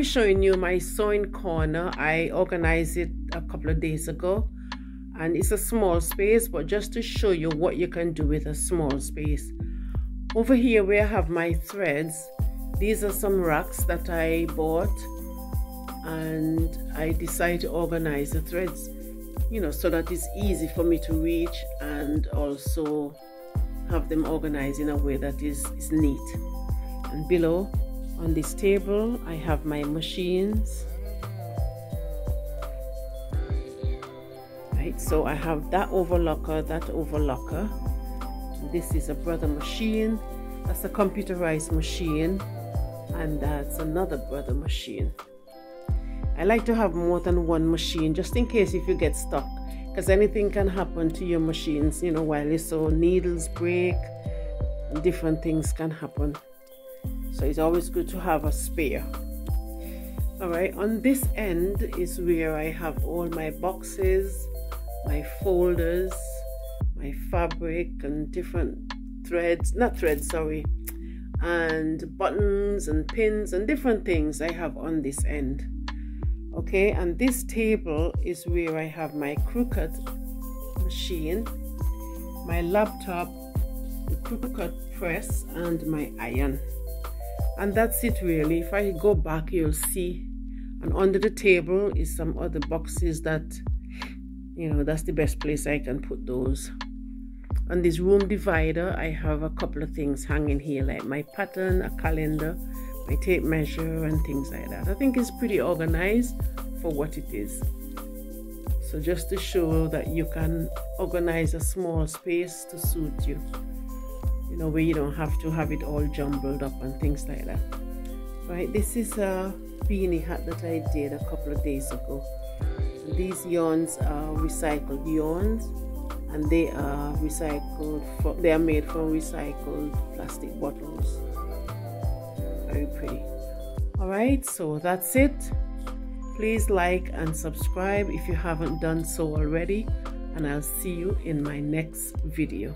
Showing you my sewing corner. I organized it a couple of days ago, and it's a small space, but just to show you what you can do with a small space. Over here where I have my threads, these are some racks that I bought, and I decided to organize the threads, you know, so that it's easy for me to reach, and also have them organized in a way that is neat. And below on this table I have my machines, right? So I have that overlocker, this is a brother machine, that's a computerized machine, and that's another brother machine. I like to have more than one machine just in case if you get stuck, because anything can happen to your machines, you know, while you sew. Needles break, different things can happen. So it's always good to have a spare. All right, on this end is where I have all my boxes, my folders, my fabric and different threads, and buttons and pins and different things I have on this end. Okay, and this table is where I have my crooked machine, my laptop, the crooked press, and my iron. And that's it really. If I go back, you'll see, and under the table is some other boxes that, you know, that's the best place I can put those. On this room divider I have a couple of things hanging here, like my pattern, a calendar, my tape measure, and things like that. I think it's pretty organized for what it is. So just to show that you can organize a small space to suit you, you know, where you don't have to have it all jumbled up and things like that. Right, this is a beanie hat that I did a couple of days ago. These yarns are recycled yarns, and they are they are made from recycled plastic bottles. Very pretty. All right, so that's it. Please like and subscribe if you haven't done so already, and I'll see you in my next video.